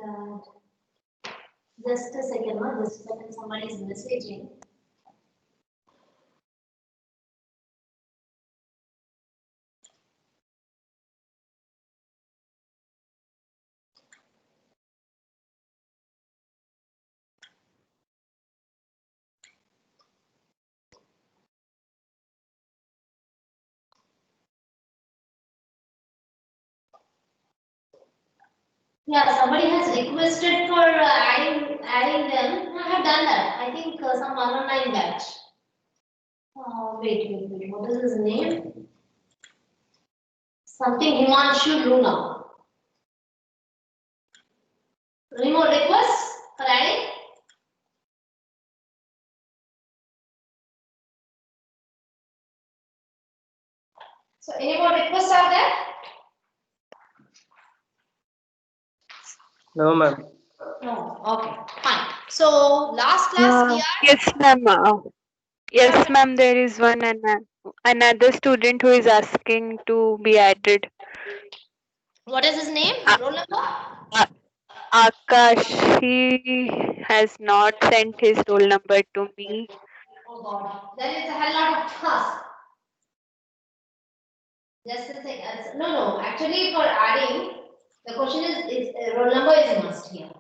that? Just a second, no? Just a second. Somebody is messaging. Yeah, somebody has requested for adding them. I have done that. I think some online batch. Wait. What is his name? Something Himanshu Luna. Remote request for adding. So any more requests are there? No, ma'am. No. Okay. Fine. So last class we are. Yes, ma'am. Yes, ma'am. There is one another student who is asking to be added. What is his name? A- Roll number? A- Akash. He has not sent his roll number to me. Oh God. Then it's a hell lot of task. Just a second. No. Actually, for adding, the question is roll number is a must here.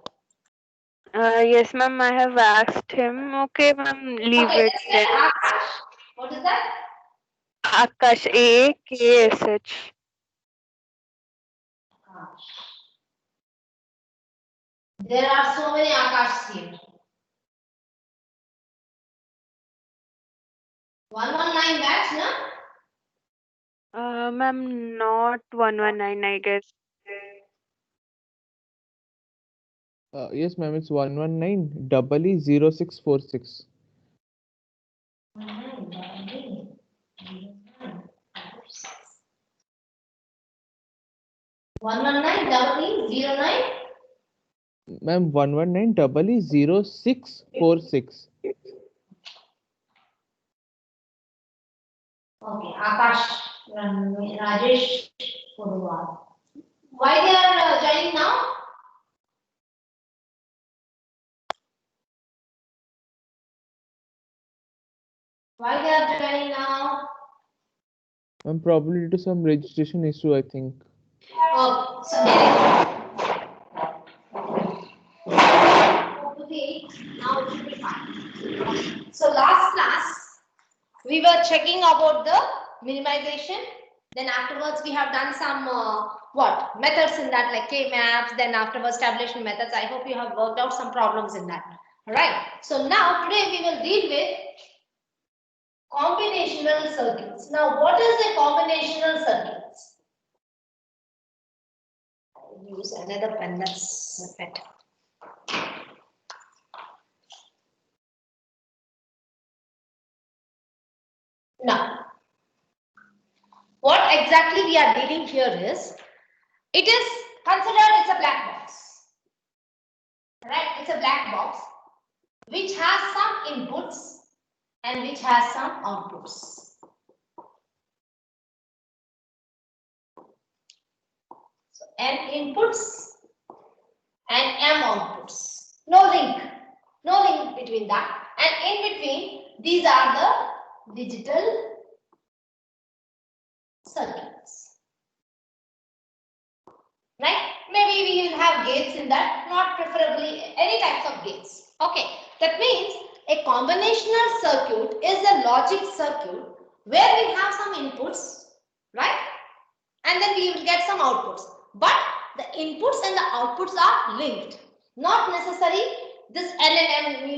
Yes, ma'am. I have asked him. Okay, ma'am. Leave Okay, it let's get then. Akash. What is that? Akash. AKSH. Akash. There are so many Akash here. 119 batch, no? Ma'am, not 119, I guess. Yes, ma'am. It's 119 000646. 119 Ma'am, 119 000646. Okay, Akash, Rajesh, Purwal. Why they are joining now? Why they are joining now? Ma'am, probably due to some registration issue, I think. Oh, so okay, now it should be fine. So last class we were checking about the minimization. Then afterwards we have done some what methods in that, like K maps. Then afterwards tabulation methods. I hope you have worked out some problems in that. All right. So now today we will deal with combinational circuits. Now what is a combinational circuits? I'll use another pen. That's better. Now, what exactly we are dealing here is, it is considered it's a black box, right? It's a black box which has some inputs and which has some outputs. So M inputs and M outputs. No link between that. And in between, these are the digital circuits. Right? Maybe we will have gates in that, not preferably any types of gates. Okay, that means a combinational circuit is a logic circuit where we have some inputs, right? And then we will get some outputs. But the inputs and the outputs are linked. Not necessary this L and M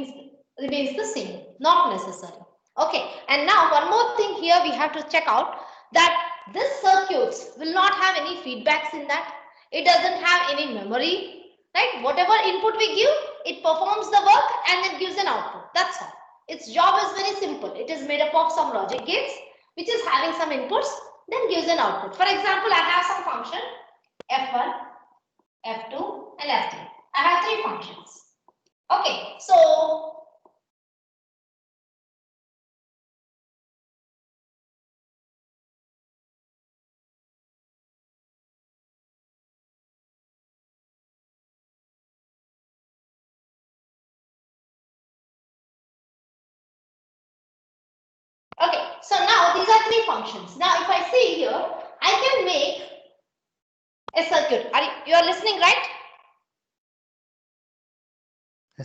remains the same. Not necessary. Okay, and now one more thing here we have to check out, that this circuits will not have any feedbacks in that. It doesn't have any memory, right? Whatever input we give, it performs the work and then gives an output. That's all. Its job is very simple. It is made up of some logic gates which is having some inputs, then gives an output. For example, I have some function f1, f2 and f3. I have three functions. Okay, so three functions. Now, if I see here, I can make a circuit. You are listening, right?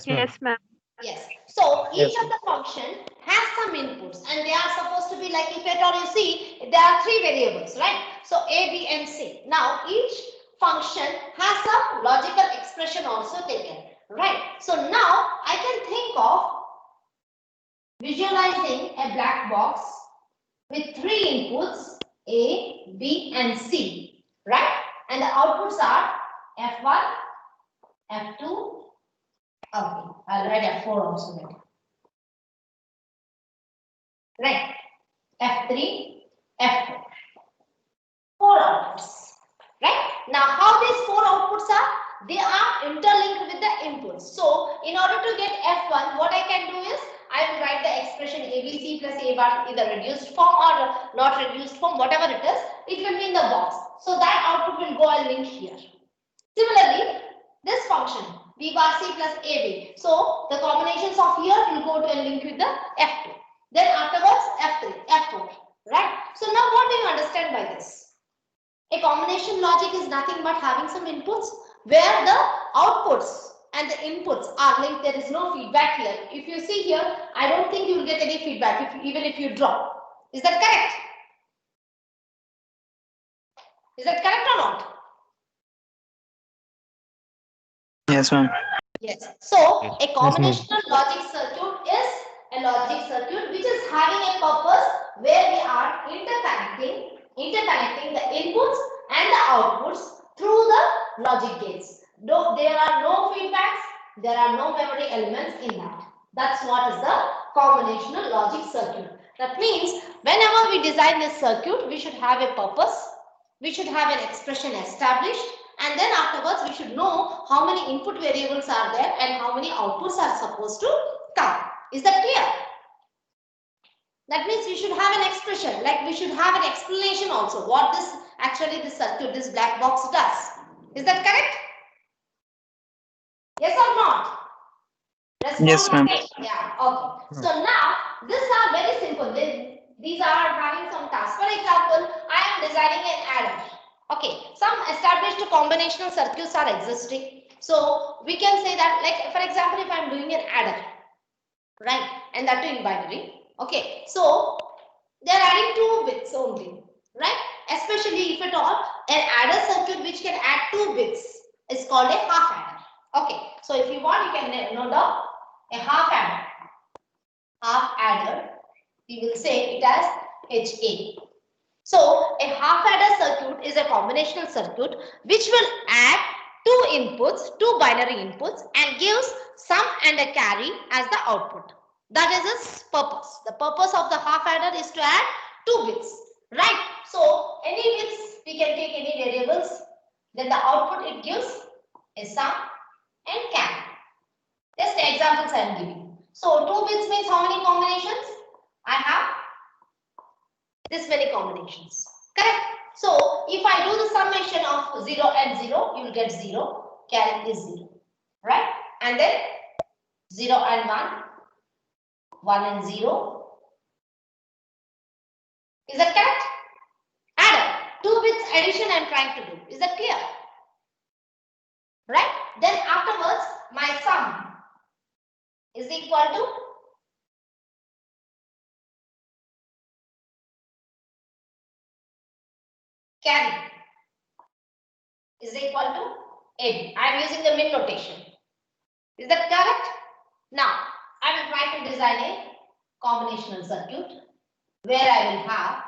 Yes, ma'am. Yes. So each of the function has some inputs, and they are supposed to be like, if at all you see, there are three variables, right? So A, B, and C. Now each function has some logical expression also taken, right? So now I can think of visualizing a black box with three inputs A, B, and C, right? And the outputs are F1, F2. Okay, I'll write F4 also later. Right, F3, F4. Four outputs. Right? Now, how these four outputs are? They are interlinked with the inputs. So, in order to get F1, what I can do is, I will write the expression ABC plus A bar, either reduced form or not reduced form, whatever it is, it will be in the box. So, that output will go and link here. Similarly, this function B bar C plus AB. So, the combinations of here will go to and link with the F2. Then afterwards, F3, F4, right? So now what do you understand by this? A combination logic is nothing but having some inputs where the outputs and the inputs are linked. There is no feedback here. If you see here, I don't think you will get any feedback even if you drop. Is that correct? Is that correct or not? Yes, ma'am. Yes. So a combinational logic circuit is a logic circuit which is having a purpose where we are interconnecting the inputs and the outputs through the logic gates. No, there are no feedbacks, there are no memory elements in that. That's what is the combinational logic circuit. That means whenever we design this circuit, we should have a purpose, we should have an expression established, and then afterwards we should know how many input variables are there and how many outputs are supposed to come. Is that clear? That means we should have an expression, like we should have an explanation also what this circuit, this black box does. Is that correct? Yes or not? Respond. Yes, ma'am. Yeah, okay. So now these are very simple. These are having some tasks. For example, I am designing an adder. Okay, some established combinational circuits are existing. So we can say that, like for example, if I am doing an adder, right, and that too in binary. Okay, so they are adding 2 bits only, right? Especially if at all an adder circuit which can add 2 bits is called a half adder. Okay, so if you want, you can note down a half adder. Half adder, we will say it as HA. So a half adder circuit is a combinational circuit which will add 2 inputs, 2 binary inputs, and gives sum and a carry as the output. That is its purpose. The purpose of the half adder is to add 2 bits, right? So any bits, we can take any variables, then the output it gives is sum and carry. Just examples I am giving. So 2 bits means how many combinations? I have this many combinations. Correct? So if I do the summation of 0 and 0, you will get 0. Carry is 0. Right? And then 0 and 1. 1 and 0. Is that correct? Adder. 2 bits addition I am trying to do. Is that clear? Right? Then afterwards, my sum is equal to carry is equal to AB. I am using the min notation. Is that correct? Now, I will try to design a combinational circuit where I will have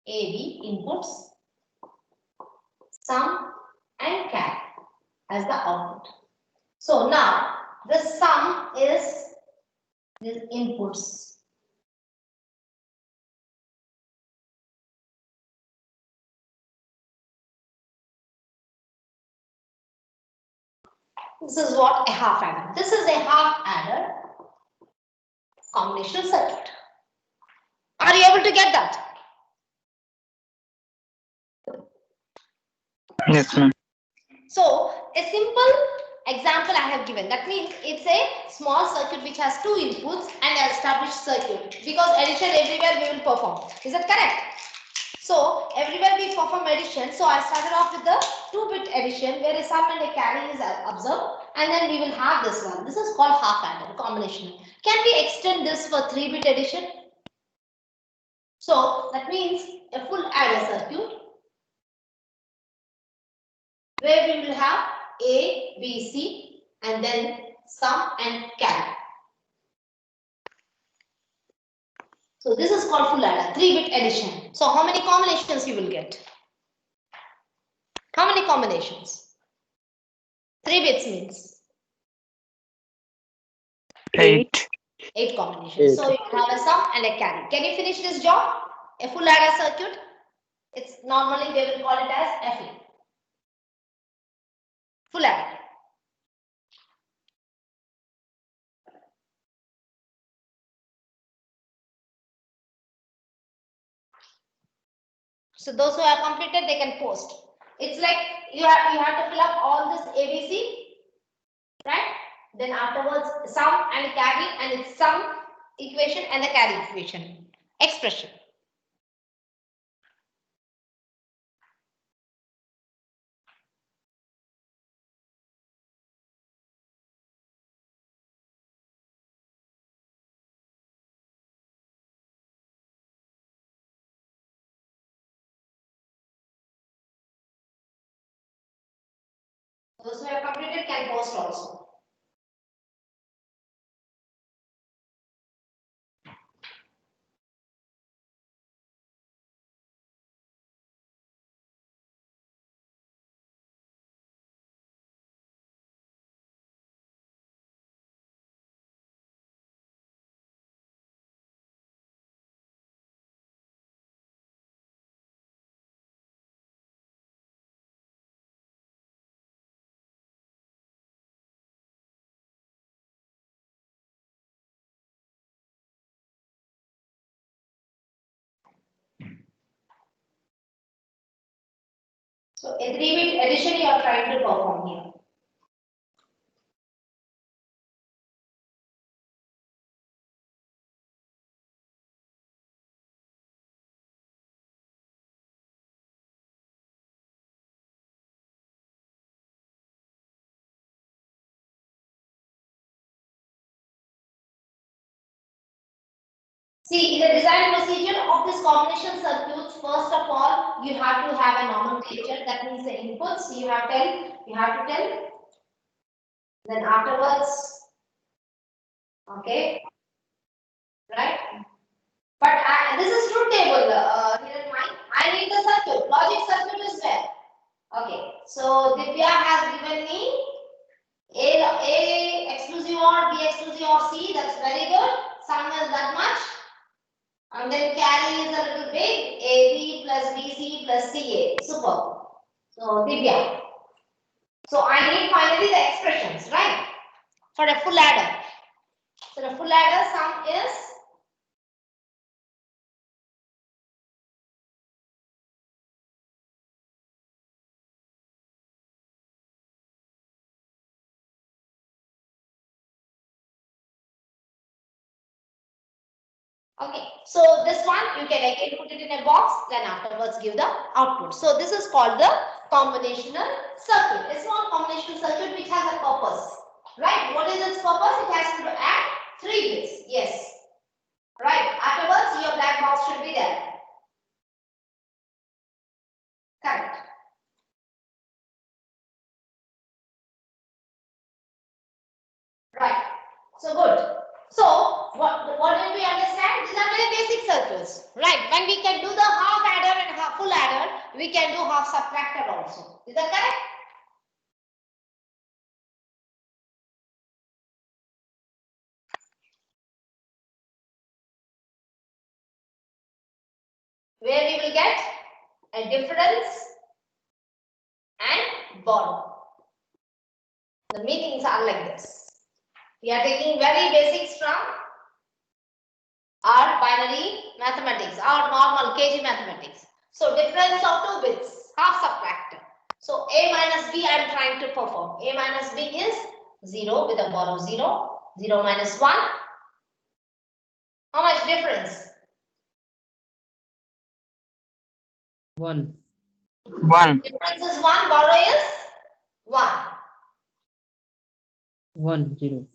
AB inputs, sum and carry as the output. So now the sum is these inputs. This is what a half adder. This is a half adder combinational circuit. Are you able to get that? Yes, ma'am. So a simple example I have given. That means it's a small circuit which has two inputs and an established circuit, because addition everywhere we will perform. Is that correct? So everywhere we perform addition. So I started off with the 2-bit addition where a sum and a carry is observed, and then we will have this one. This is called half adder combination. Can we extend this for 3-bit addition? So that means a full adder circuit where we will have A, B, C and then sum and carry. So this is called full adder, 3-bit addition. So how many combinations you will get? How many combinations? 3 bits means 8. 8 combinations. 8. So you have a sum and a carry. Can you finish this job? A full adder circuit. It's normally they will call it as FE. Full adder. So those who have completed, they can post. It's like you have to fill up all this ABC, right? Then afterwards sum and carry, and it's sum equation and the carry equation expression. Those who have completed can post also. So a 3-bit addition you are trying to perform here. See, in the design procedure of this combination circuits, first of all, you have to have a nomenclature. That means the inputs you have to tell. Then afterwards, okay, right? But this is truth table here in mind. I need the circuit. Logic circuit is where? Okay. So Divya has given me A exclusive or B exclusive or C. That's very good. Sum is that much. And then carry is a little big. AB plus BC plus CA. Super. So Divya. So I need finally the expressions, right? For a full adder. So the full adder sum is okay. So this one you can again put it in a box, then afterwards give the output. So this is called the combinational circuit. A small combinational circuit which has a purpose. Right? What is its purpose? It has to add 3 bits. Yes. Right. Afterwards your black box should be there. Correct. Right. So good. So what did we understand? These are very basic circuits. Right. When we can do the half adder and full adder, we can do half subtractor also. Is that correct? Where we will get a difference and bond. The meanings are like this. We are taking very basics from our binary mathematics, our normal KG mathematics. So difference of 2 bits, half subtractor. So A minus B I am trying to perform. A minus B is 0 with a borrow 0. 0 minus 1. How much difference? 1. 1. Difference is 1, borrow is 1. 1, 0.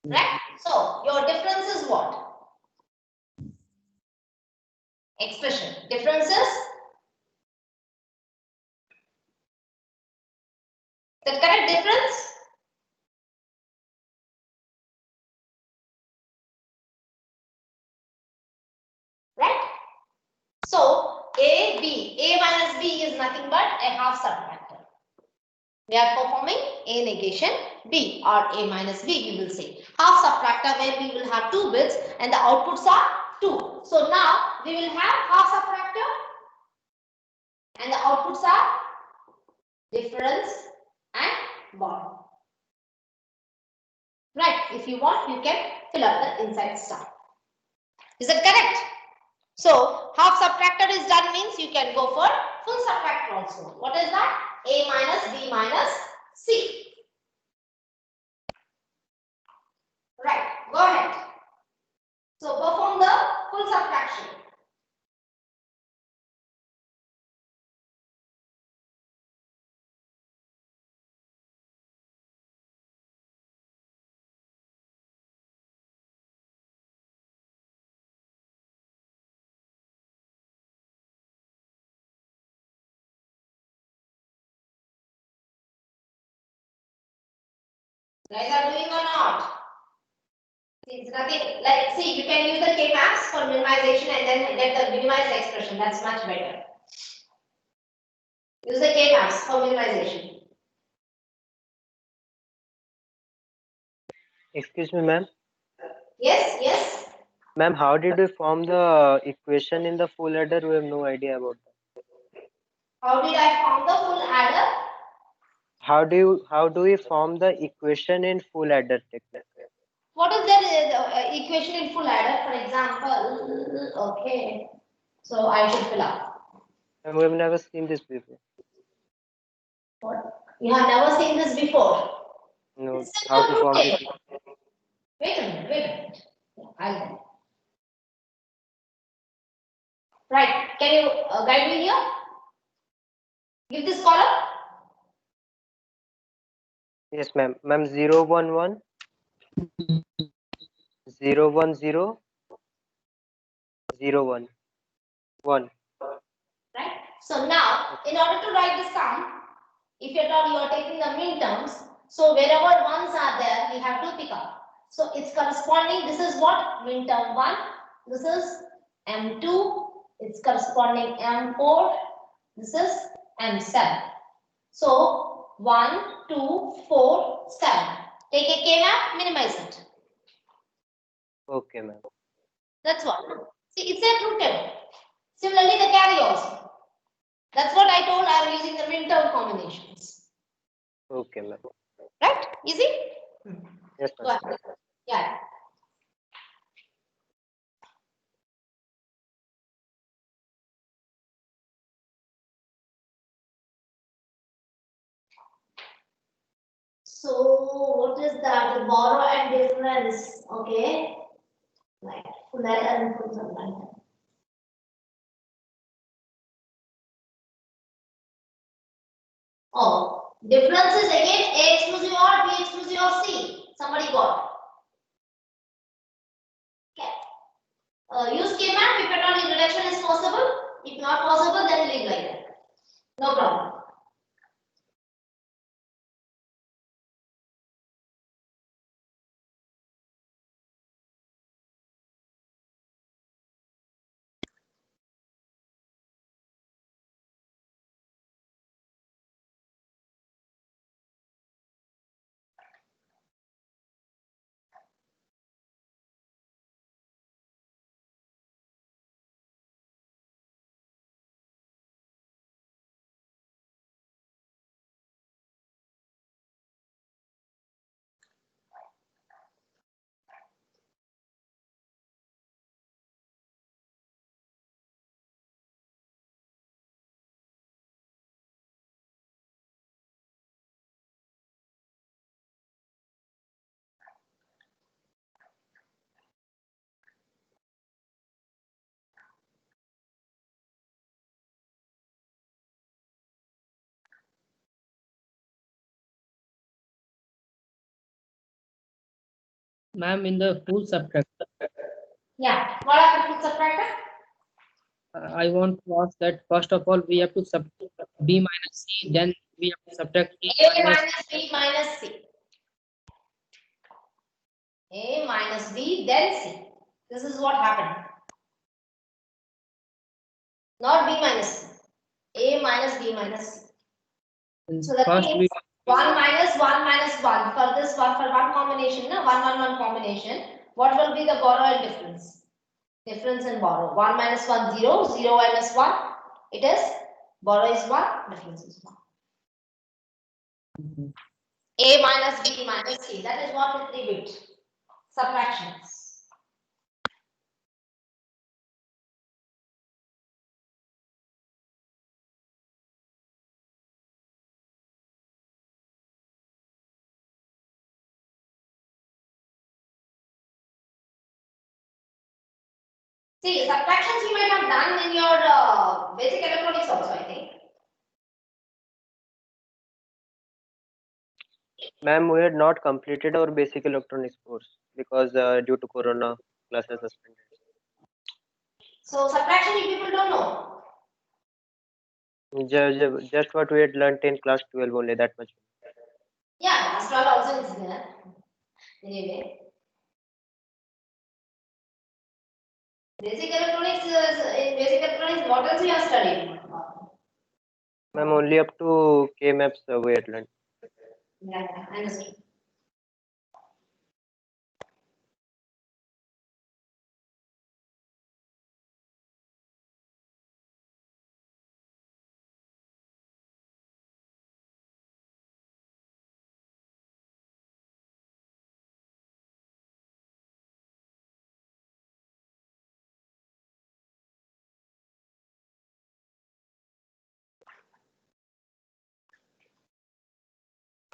Right? So your difference is what? Expression. Difference is the correct difference? Right? So A minus B is nothing but a half subtractor. We are performing A negation B or A minus B, we will say. Half subtractor where we will have 2 bits and the outputs are 2. So now we will have half subtractor and the outputs are difference and borrow. Right? If you want, you can fill up the inside stuff. Is that correct? So half subtractor is done means you can go for full subtractor also. What is that? A minus B minus C. Right, go ahead. So perform the full subtraction. Guys are doing or not? It's nothing like, see, you can use the K-maps for minimization and then get the minimized expression. That's much better. Use the K-maps for minimization. Excuse me, ma'am. Yes, yes. Ma'am, how did we form the equation in the full adder? We have no idea about that. How did I form the full adder? How do we form the equation in full adder technique? What is the equation in full adder? For example, okay. So I should fill up. And we've never seen this before. What? You have never seen this before. No, It's how simple to form truth this? table. Wait a minute, wait a minute. Yeah, I'll Right. Can you guide me here? Give this column. Yes, ma'am. Ma'am, 0, 1, 1, 0, 1, 0, 0, 1, 1. Right. So now, in order to write the sum, if you're told you are taking the min terms, so wherever ones are there, we have to pick up. So it's corresponding. This is what min term 1. This is M2. It's corresponding M4. This is M7. So 1, 2, 4, 7. Take a K map, minimize it. Okay, ma'am. That's what. See, it's a truth table. Similarly, the carry also. That's what I told. I am using the min-term combinations. Okay, ma'am. Right? Easy? Yes, Go ma'am. ahead. Yeah. So, what is that? The borrow and difference. Okay. Like, full and full subline. Oh, difference is again A exclusive or B exclusive or C. Somebody got. Okay. Use K-map if at all reduction is possible. If not possible, then leave like that. No problem. Ma'am, in the full subtractor, Yeah. What happened to subtractor? I want to ask that first of all we have to subtract b minus c, then we have to subtract a A minus. minus B minus C. A minus B, then C. This is what happened. Not B minus C. A minus B minus C. So that First means we 1 minus 1 minus 1 for this one, for one combination, no? 1 1 1 combination. What will be the borrow and difference? Difference and borrow. 1 minus 1 0, 0 minus 1. It is borrow is 1, difference is 1. A minus B minus C. That is what is 3-bit subtractions. See, subtractions you might have done in your basic electronics also, I think. Ma'am, we had not completed our basic electronics course because due to Corona, classes suspended. So subtraction you people don't know. Just what we had learnt in class 12 only, that much. Yeah, astral also is there. Anyway. Basic electronics is in basic electronics, what else you have studied? Ma'am, only up to K maps we had learnt. Yeah, I understood.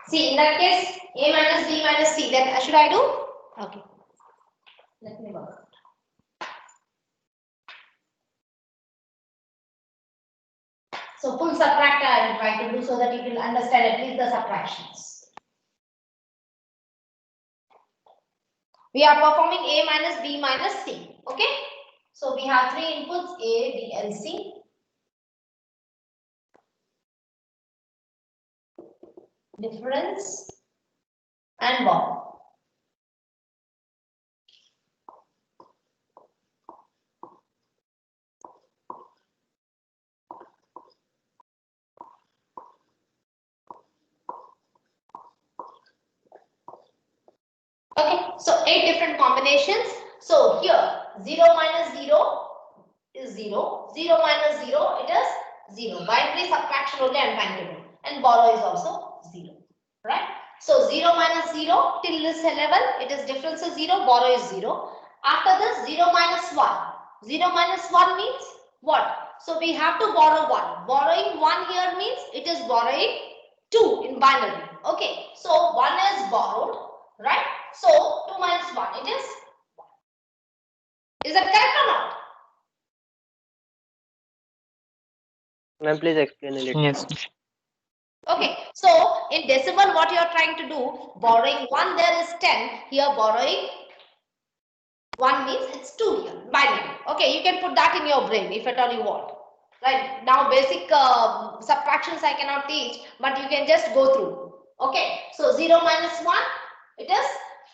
See, in that case, A minus B minus C, then should I do? Okay. Let me work. So full subtractor I will try to do so that you will understand at least the subtractions. We are performing A minus B minus C. Okay. So we have three inputs A, B, and C. Difference and borrow. Okay, so 8 different combinations. So here 0 minus 0 is 0, 0 minus 0 it is 0. Binary subtraction only I am trying to do, and borrow is also 0, right? So 0 minus 0 till this level it is difference is 0, borrow is 0. After this 0 minus 1. 0 minus 1 means what? So we have to borrow 1. Borrowing 1 here means it is borrowing 2 in binary. Okay, so 1 is borrowed, right? So 2 minus 1 it is 1. Is that correct or not? Ma'am, please explain a little. Yes. Okay, so in decimal what you are trying to do, borrowing 1 there is 10, here borrowing 1 means it's 2 here, binary. Okay, you can put that in your brain if at all you want. Right, now basic subtractions I cannot teach, but you can just go through. Okay, so 0 minus 1, it is,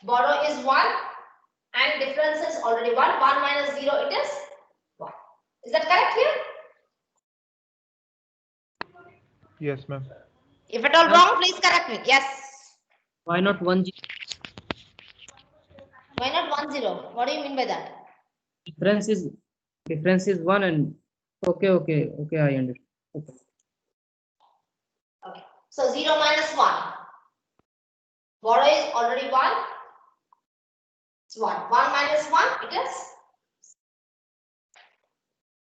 borrow is 1 and difference is already 1, 1 minus 0 it is 1. Is that correct here? Yes, ma'am. If at all wrong, please correct me. Yes. why not 1 Why not 1 0? What do you mean by that? difference is 1 and okay I understand. Okay. Okay. So 0 minus 1. Borrow is already 1. It's 1. 1 minus 1, it is.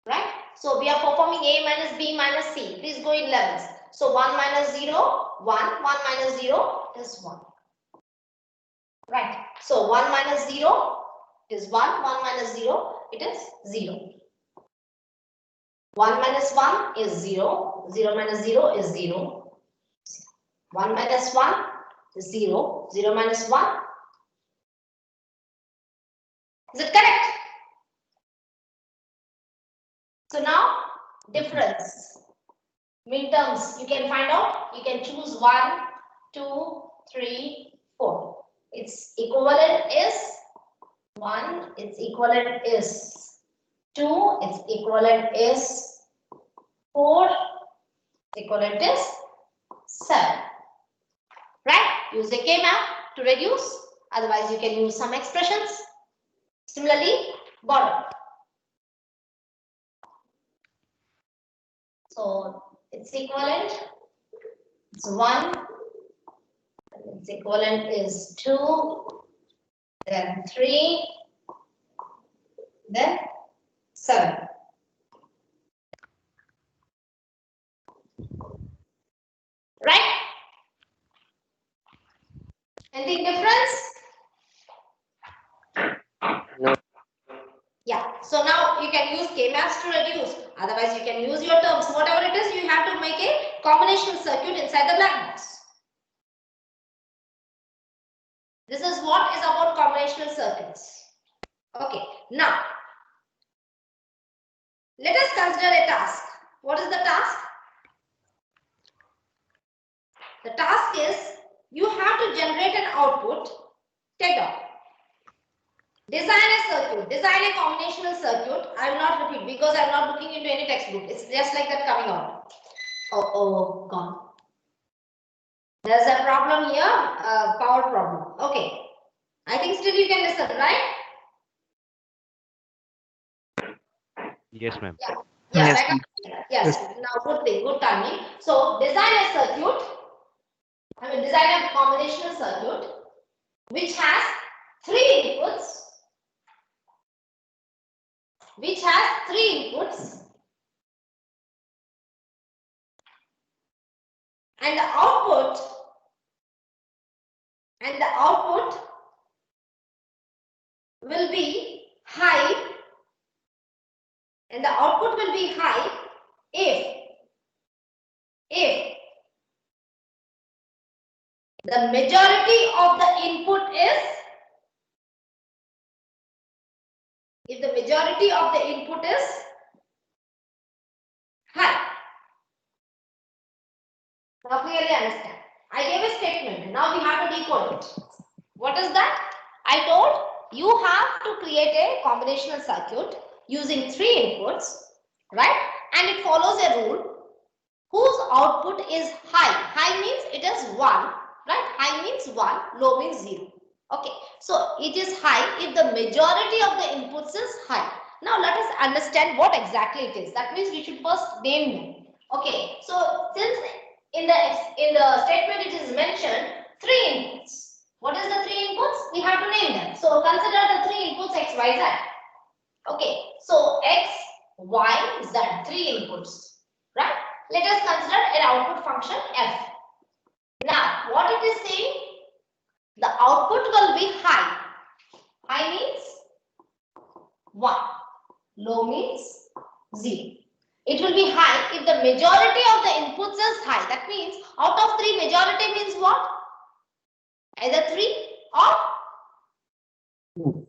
Right? So we are performing A minus B minus C. Please go in levels. So 1 minus 0, 1. 1 minus 0 is 1. Right. So 1 minus 0 is 1. 1 minus 0, it is 0. 1 minus 1 is 0. 0 minus 0 is 0. 1 minus 1 is 0. 0 minus 1 Is it correct? So now difference. Midterms you can find out. You can choose 1, 2, 3, 4. Its equivalent is 1. Its equivalent is 2. Its equivalent is 4. Equivalent is 7. Right? Use the K map to reduce. Otherwise, you can use some expressions. Similarly, bottom. So its equivalent is 1. Its equivalent is 2. Then 3. Then 7. Right? Anything difference? No. Yeah. So now you can use K-maps to reduce. Otherwise, you can use your terms. Whatever it is, you have to make a combinational circuit inside the black box. This is what is about combinational circuits. Okay. Now, let us consider a task. What is the task? The task is you have to generate an output. Take down. Design a circuit. Design a combinational circuit. I will not repeat because I am not looking into any textbook. It's just like that coming out. Oh, gone. There's a problem here. Power problem. Okay. I think still you can listen, right? Yes, ma'am. Yeah. Yes, Back up. Yes. Now good thing. Good timing. So design a circuit. Design a combinational circuit which has 3 inputs. Which has 3 inputs. And the output will be high, and the output will be high if the majority of the input is high. Now clearly understand. I gave a statement. Now we have to decode it. What is that? I told you have to create a combinational circuit using 3 inputs, right? And it follows a rule whose output is high. High means it is 1, right? High means 1, low means 0. Okay, so it is high if the majority of the inputs is high. Now let us understand what exactly it is. That means we should first name them. Okay, so since in the statement it is mentioned 3 inputs. What is the 3 inputs? We have to name them. So consider the 3 inputs x, y, z. Okay, so x, y, z, 3 inputs, right? Let us consider an output function f. Now, what it is saying? The output will be high. High means 1. Low means 0. It will be high if the majority of the inputs is high. That means out of 3, majority means what? Either 3 or 2.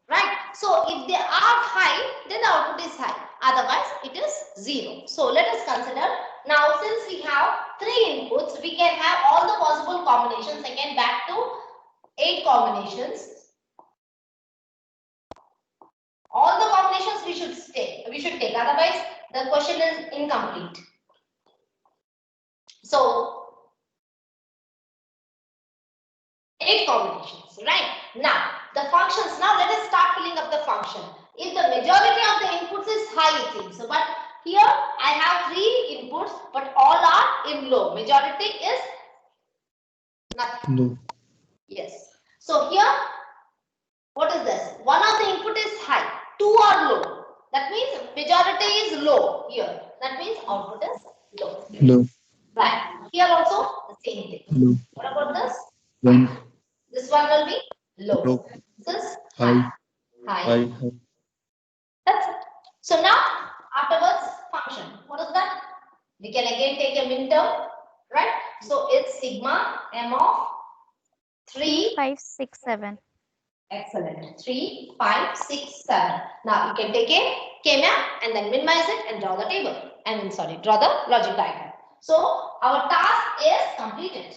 Right? So if they are high, then the output is high. Otherwise, it is 0. So let us consider. Now, since we have 3 inputs, we can have all the possible combinations. Again, back to 8 combinations. All the combinations we should take. Otherwise, the question is incomplete. So 8 combinations, right? Now, the functions. Now, let us start filling up the function. If the majority of the inputs is high, it seems. So, but here I have 3 inputs, but all are in low. Majority is nothing. Low. Yes. So here, what is this? One of the input is high, 2 are low. That means majority is low here. That means output is low. Low. Right. Here also the same thing. Low. What about this? 1. This one will be low. Low. This is High. high. High. That's it. So now afterwards function. What is that? We can again take a minterm, right? So it's sigma m of 3, 5, 6, 7. Excellent. 3, 5, 6, 7. Now you can take a K-map and then minimize it and draw the table. Draw the logic diagram. So our task is completed.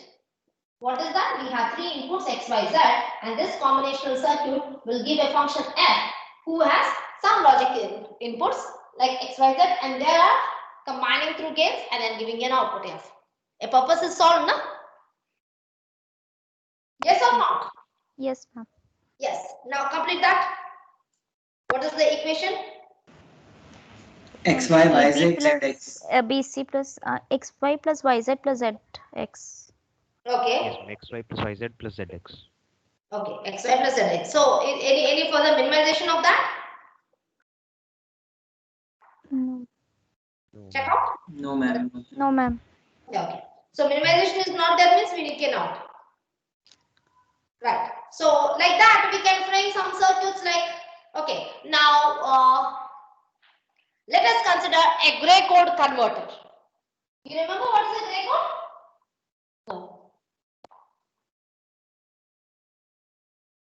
What is that? We have 3 inputs x, y, z, and this combinational circuit will give a function f who has some logic inputs like x, y, z, and they are combining through gates and then giving an output f. A purpose is solved, no? Yes or not? Yes, ma'am. Yes. Now complete that. What is the equation? X, Y, Y, Z, AB Z, plus X. BC plus XY plus YZ plus ZX. Okay. Yes, ma'am. XY plus YZ plus ZX. Okay. X, y plus z, x. So any further minimization of that? No, No, Check ma'am. out. No, ma'am. no, ma'am. Okay. So minimization is not there means we need can out. Right. So like that we can frame some circuits like, okay, now let us consider a gray code converter. You remember what is a gray code? No.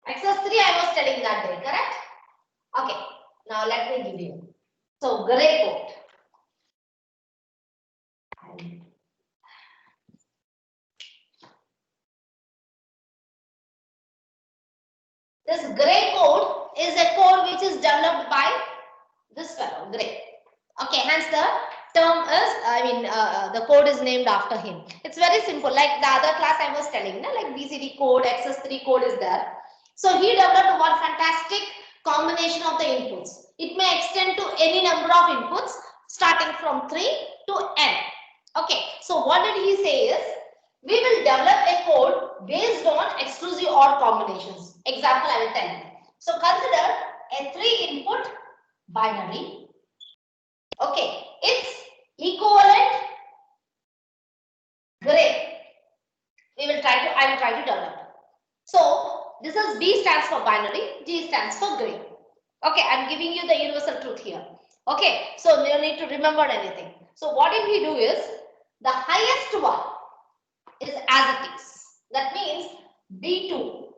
Exercise 3 I was telling that day, correct? Okay. Now let me give you. So gray code. This gray code is a code which is developed by this fellow, Gray. Okay, hence the term is, the code is named after him. It's very simple, like the other class I was telling, like BCD code, XS3 code is there. So he developed one fantastic combination of the inputs. It may extend to any number of inputs starting from 3 to n. Okay, so what did he say is, we will develop a code based on exclusive OR combinations. Example I will tell you. So consider a 3 input binary. Okay, its equivalent gray. I will try to develop. So this is B stands for binary, G stands for gray. Okay, I'm giving you the universal truth here. Okay, so you need to remember anything. So what if we do is, the highest one is as it is. That means B2.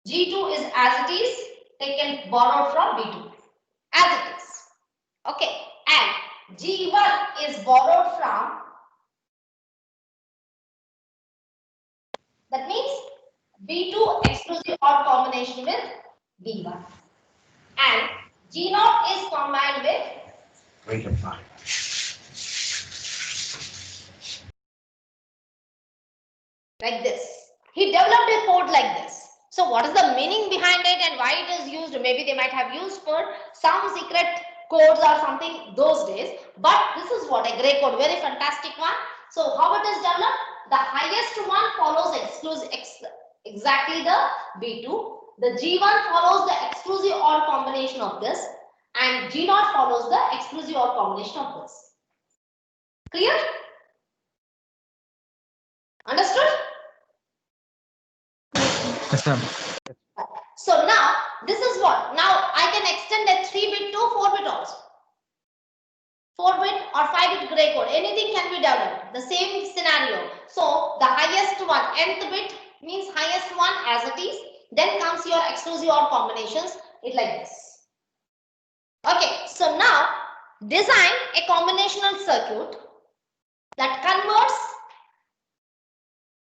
G2 is as it is, taken borrowed from B2. As it is. Okay, and G1 is borrowed from, that means B2 exclusive OR combination with B1. And G0 is combined with like this. He developed a code like this. So what is the meaning behind it and why it is used? Maybe they might have used for some secret codes or something those days. But this is what a gray code, very fantastic one. So how it is developed? The highest one follows exactly the B2. The G1 follows the exclusive OR combination of this, and G0 follows the exclusive OR combination of this. Clear? Understood? Yes, ma'am. So now this is what? Now I can extend a 3-bit to 4-bit also. 4-bit or 5-bit gray code. Anything can be developed. The same scenario. So the highest one, nth bit means highest one as it is. Then comes your exclusive OR combinations. It like this. Okay. So now design a combinational circuit that converts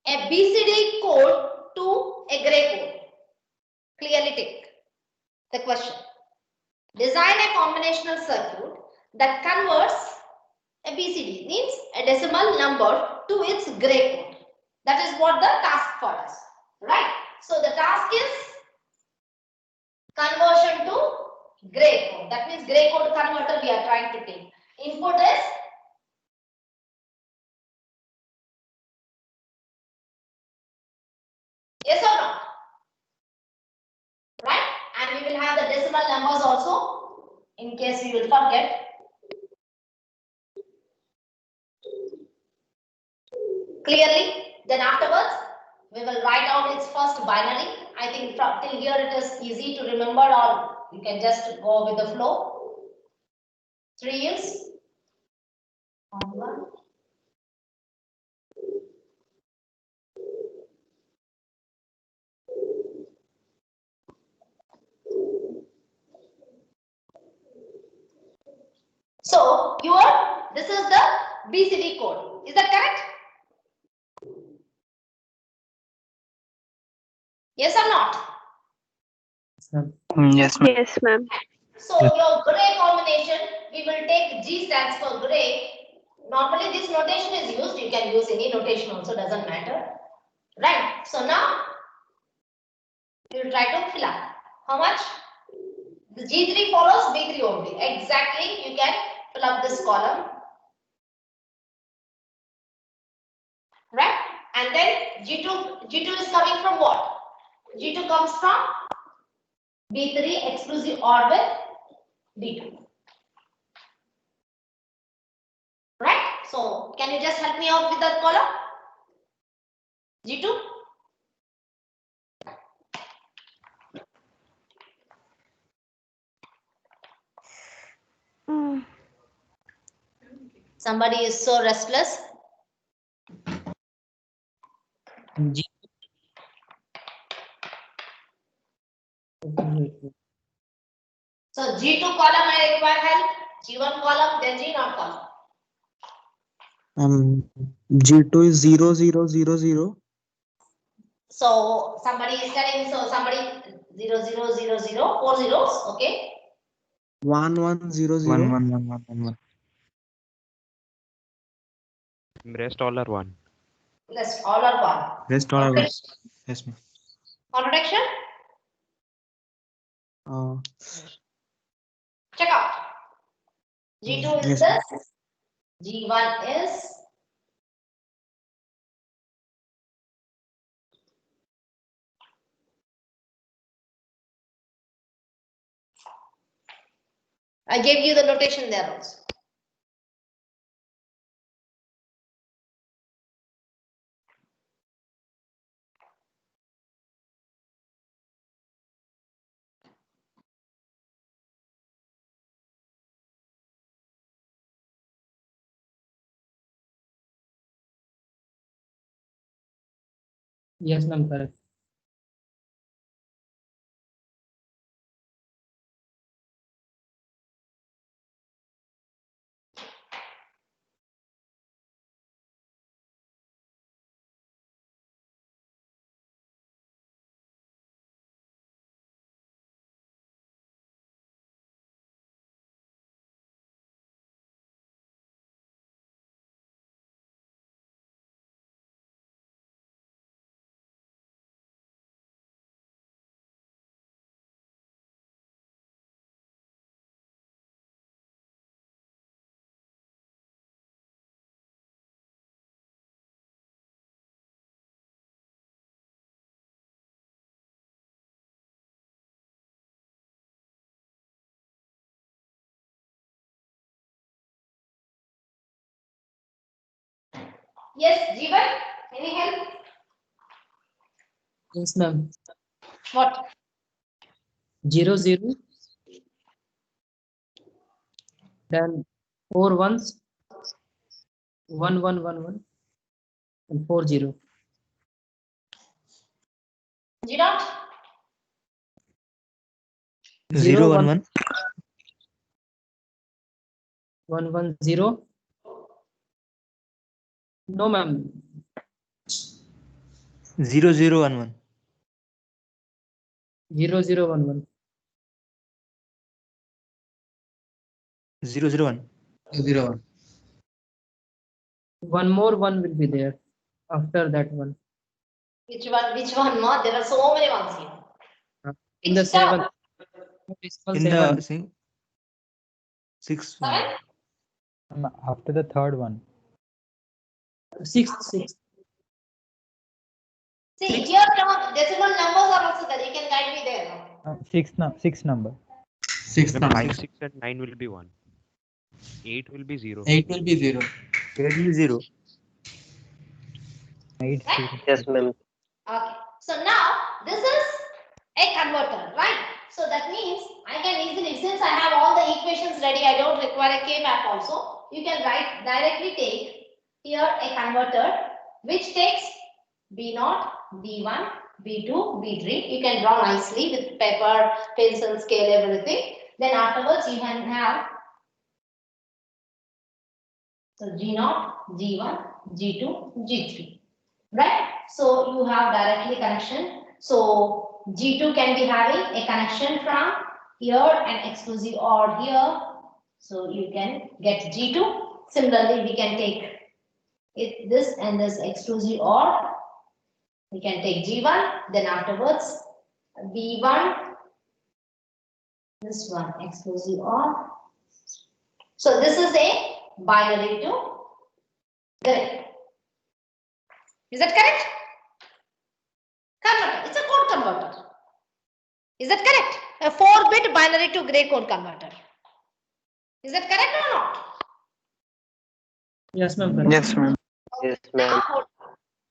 a BCD code to a gray code. Clearly take the question. Design a combinational circuit that converts a BCD, means a decimal number, to its gray code. That is what the task for us, right? So the task is conversion to gray code. That means gray code converter we are trying to take. Input is yes or no? Right? And we will have the decimal numbers also in case we will forget. Clearly, then afterwards we will write out its first binary. I think till here it is easy to remember, or you can just go with the flow. 3 is 1, So this is the BCD code. Is that correct? Yes or not? Yes, ma'am. Yes, ma'am. So your gray combination, we will take G stands for gray. Normally this notation is used. You can use any notation also, doesn't matter. Right. So now you will try to fill up. How much? The G3 follows B3 only. Exactly. You can fill up this column. Right. And then G2 is coming from what? G2 comes from B3 exclusive OR with B2. Right? So can you just help me out with that column? G2? Mm. Somebody is so restless. G. So G2 column I require help. G1 column, then G0 column. G2 is 0 0 0 0. So somebody is telling, so somebody 0 0 0 0, 4 zeros, okay? 1 1 0 0. 1 1 1 1 1 1. Rest all are 1. Let's all are one. Rest all are 1. Contradiction? Yes, ma'am. Contradiction? Check out. G2 is Yes, this. G1 is. I gave you the notation there also. Yes, ma'am, correct. Yes, G1, any help? Yes, ma'am. What? 0 0. Then 4 ones. 1 1 1 1 and 4 0. G0? 0 1 1 1 1 0. No, ma'am. 0 0 1 1. 0 0 1 1. 0 0 1. 0 1. One more one will be there after that one. Which one? Which one? No, there are so many ones here. In the Which term? 7. Decimal In 7. the 6 1. 7? After the third one. 6 6. See, Six. here decimal numbers are also there. You can guide me there. No? Six number. 6 Then 5, 6 and 9 will be 1. 8 will be 0. 8 will be 0. 8 will be 0. 8 Right? 0. Yes, ma'am. Okay. So now this is a converter, right? So that means I can easily, since I have all the equations ready, I don't require a K-map also. You can directly take here a converter which takes B0, B1, B2, B3. You can draw nicely with paper, pencil, scale, everything. Then afterwards you can have So G0, G1, G2, G3. Right? So you have directly connection. So G2 can be having a connection from here and exclusive OR here. So you can get G2. Similarly, we can take this and this exclusive OR. We can take G1, then afterwards B1, this one exclusive OR. So this is a binary to gray. Is that correct? Converter. It's a code converter. Is that correct? A 4-bit binary to gray code converter. Is that correct or not? Yes, ma'am. Yes, ma'am. Okay. Yes, ma'am.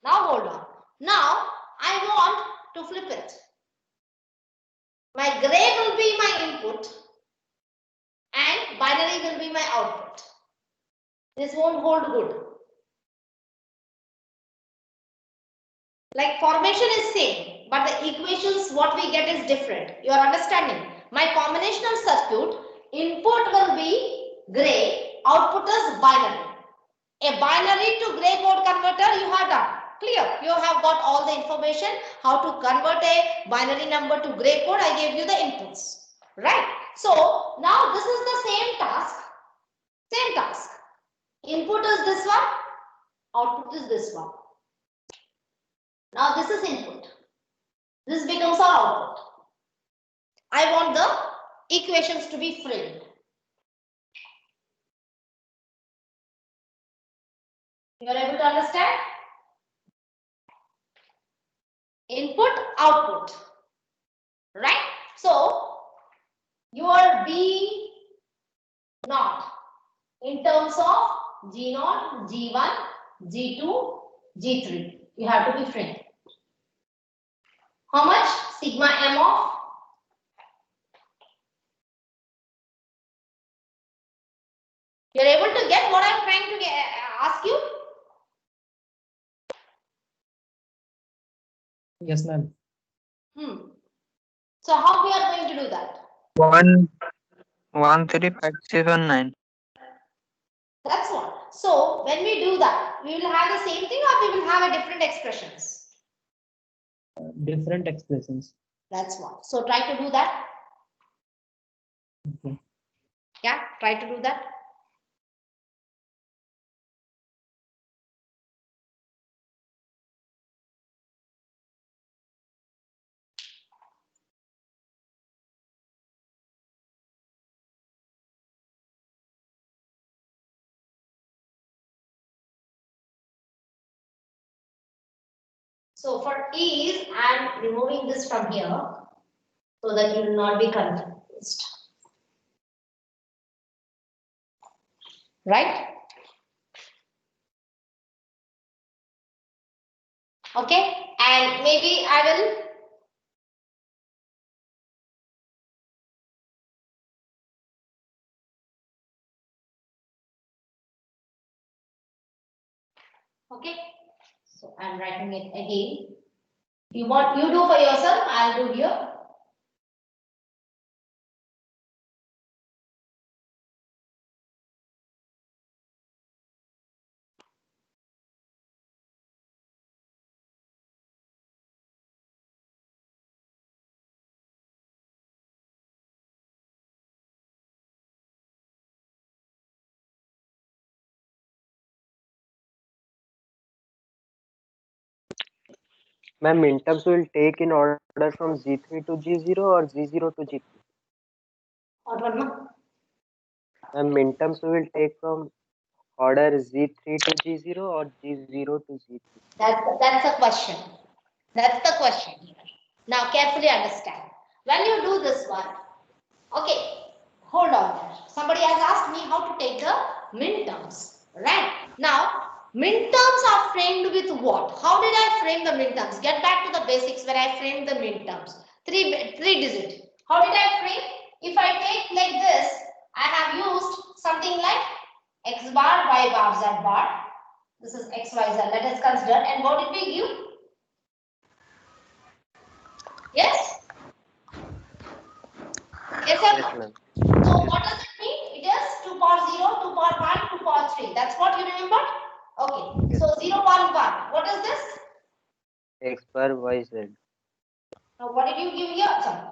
Now hold on. Now I want to flip it. My gray will be my input and binary will be my output. This won't hold good. Like formation is same, but the equations what we get is different. You are understanding? My combinational circuit input will be gray, output is binary. A binary to gray code converter you have done. Clear? You have got all the information how to convert a binary number to gray code. I gave you the inputs. Right? So now this is the same task. Same task. Input is this one. Output is this one. Now this is input. This becomes our output. I want the equations to be framed. You are able to understand? Input, output. Right? So, your B naught in terms of G naught, G1, G2, G3. You have to be framed. How much? Sigma M of? You are able to get what I am trying to ask you? Yes, ma'am. So how we are going to do that? 13579. That's what. So when we do that, we will have the same thing or we will have a different expressions. Different expressions. That's what. So try to do that. Okay. Yeah, try to do that. So for ease, I am removing this from here so that you will not be confused. Right? Okay, and maybe I will okay. So I'm writing it again. You do for yourself, I'll do here. Ma'am, minterms will take in order from G3 to G0 or G0 to G3. Or one. Ma'am, minterms will take from order G3 to G0 or G0 to G3. That's a question. That's the question here. Now carefully understand. When you do this one, okay, hold on there. Somebody has asked me how to take the minterms, right? Now, minterms are framed with what? How did I frame the minterms? Get back to the basics where I framed the minterms. Three digit. How did I frame? If I take like this, I have used something like x bar, y bar, z bar. This is x, y, z. Let us consider. And what did we give? Yes? Yes or no? Yes, ma'am. So what does it mean? It is 2 power 0, 2 power 1, 2 power 3. That's what you remembered? Okay. Yes. So 0, 1, 1. What is this? X bar y z. Now what did you give here? Sorry.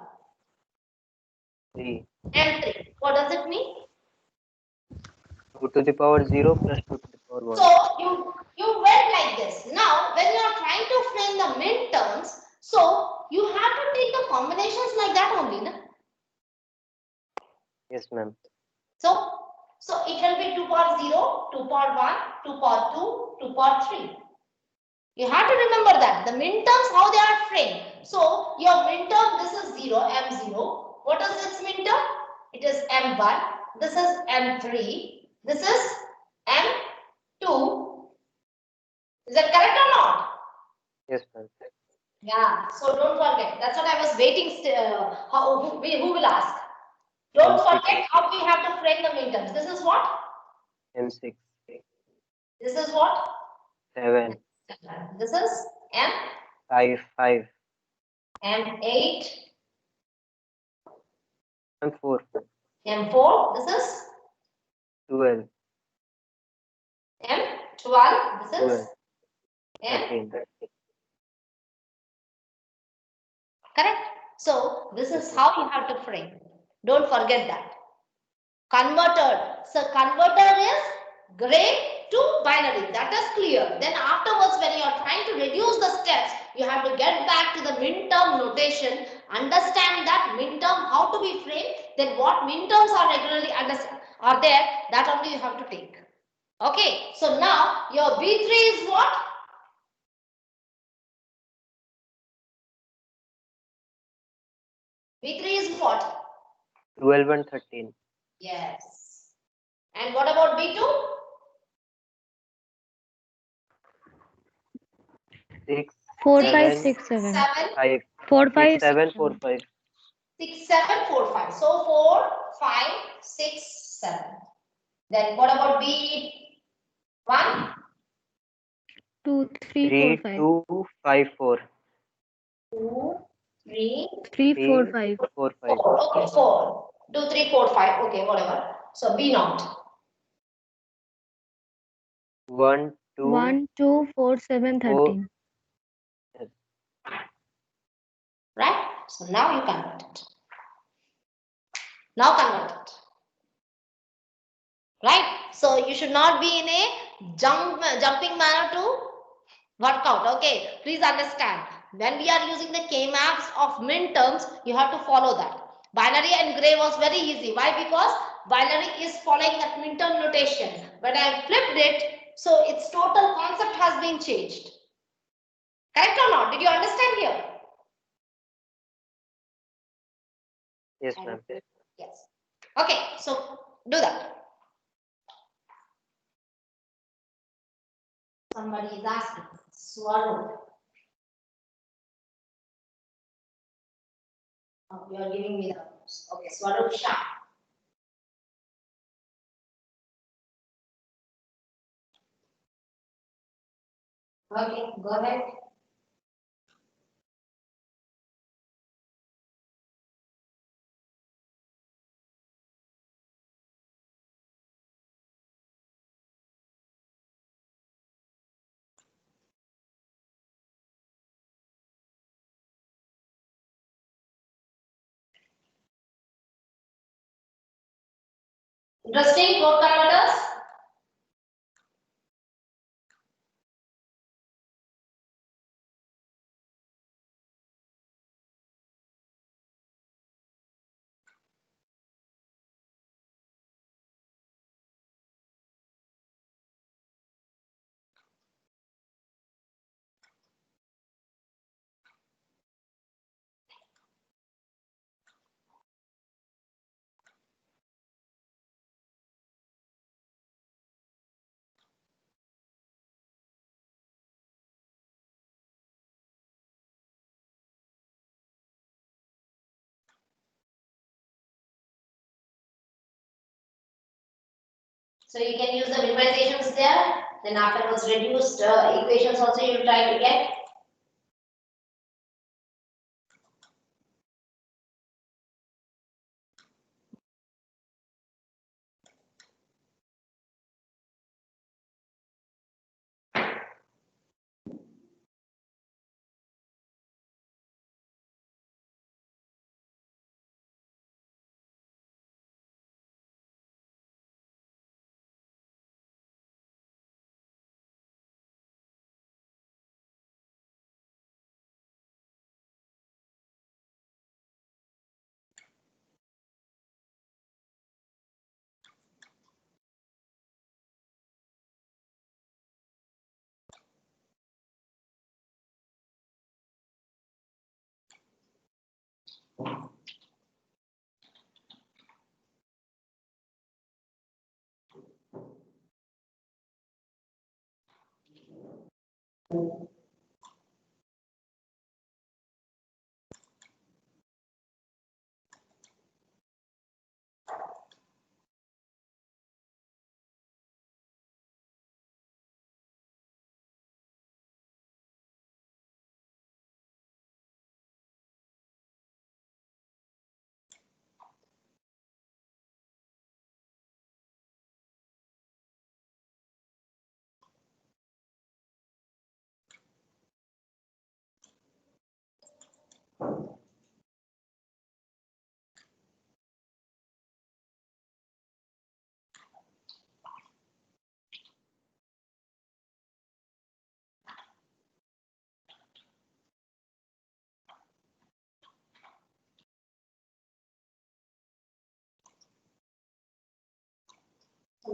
3. M3. What does it mean? 2 to the power 0 plus 2 to the power 1. So you went like this. Now when you are trying to frame the midterms, so you have to take the combinations like that only, na? Yes, ma'am. So it will be 2 power 0, 2 power 1, 2 power 2, 2 power 3. You have to remember that the midterms how they are framed. So your midterm, this is 0, M0. What is its midterm? It is M1. This is M3. This is M2. Is that correct or not? Yes, ma'am. Yeah. So don't forget. That's what I was waiting. Who will ask? Don't M6. forget how we have to frame the midterms. This is what? M6. This is what? 7. This is M. 5. M8. M4. M4. This is 12. M12. This is 12. M. 13. Correct. So this is how you have to frame. Don't forget that. Converter. So converter is gray to binary. That is clear. Then afterwards, when you are trying to reduce the steps, you have to get back to the midterm notation. Understand that midterm how to be framed. Then what midterms are regularly are there. That only you have to take. Okay. So now your B3 is what? B3 is what? 12 and 13. Yes. And what about B2? 6, 4, 5, 7, 6, 7. 7, 5. 4, 6, 5, 7, 6, 4, 7. 5. 6, 7, 4, 5. So 4, 5, 6, 7. Then what about B1? 2, 3, 4, 3, 5. 2, 5, 4. 2, 3, 3, 4, 3, 5. 4, 5. 4. Okay, 4. 2, 3, 4, 5. Okay, whatever. So B0. 1, 2, 1, 2, 4, 7, 4. 13. Yes. Right? So now you convert it. Now convert it. Right? So you should not be in a jumping manner to work out. Okay, please understand. When we are using the K-maps of midterms, you have to follow that. Binary and gray was very easy. Why? Because binary is following that midterm notation. When I flipped it, so its total concept has been changed. Correct or not? Did you understand here? Yes, ma'am. Yes. Okay, so do that. Somebody is asking. Swallow. Oh, you are giving me the numbers. Okay, Swarup Shah. Okay, go ahead. Interesting, code converters. So you can use the minimizations there. Then afterwards reduced equations also you try to get.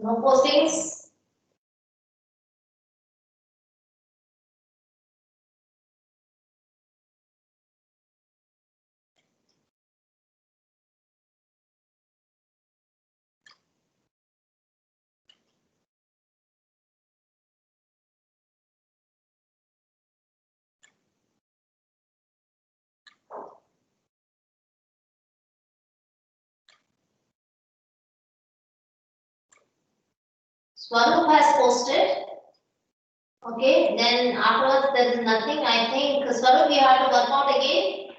No postings. Swarup has posted. Okay, then afterwards there is nothing. I think Swarup, you have to work out again.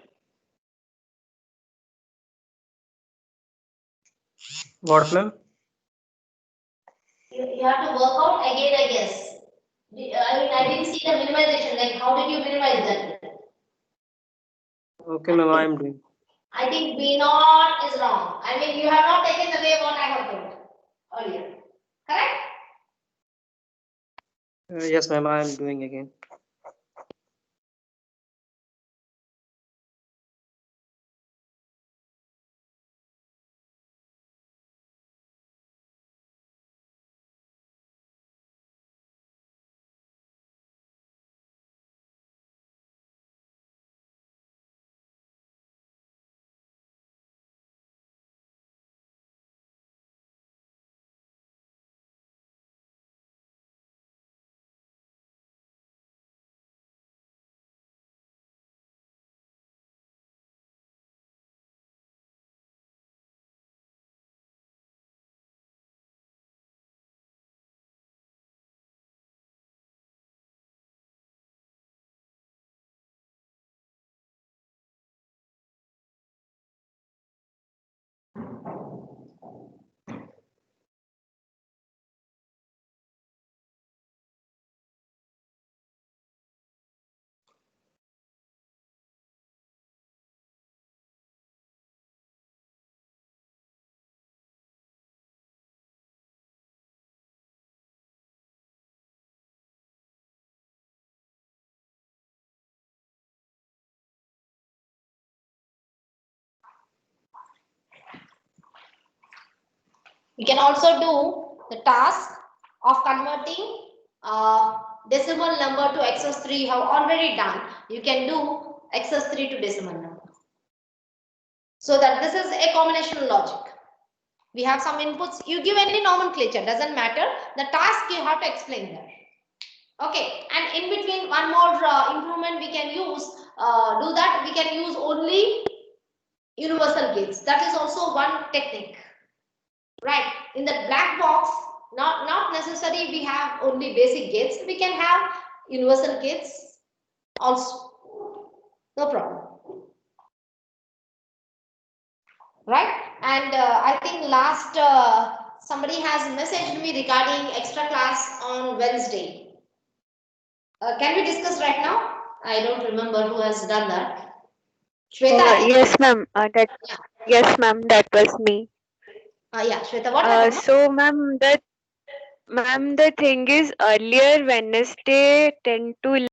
What, ma'am? You have to work out again, I guess. I didn't see the minimization. Like, how did you minimize that? Okay, ma'am, I am doing. I think B naught is wrong. I mean, you have not taken the way what I have told earlier. Correct? Yes, ma'am, I am doing again. You can also do the task of converting decimal number to excess 3. You have already done. You can do excess 3 to decimal number. So that this is a combinational logic. We have some inputs. You give any nomenclature, doesn't matter. The task you have to explain there. Okay, and in between one more improvement we can use, do that. We can use only universal gates. That is also one technique. Right, in the black box, not necessary we have only basic gates. We can have universal gates also. No problem. Right, and I think last somebody has messaged me regarding extra class on Wednesday. Can we discuss right now? I don't remember who has done that. Shweta, Yes, ma'am. yeah. Yes, ma'am. That was me. Yeah, Shweta, what happened? So, ma'am, the thing is earlier Wednesday 10 to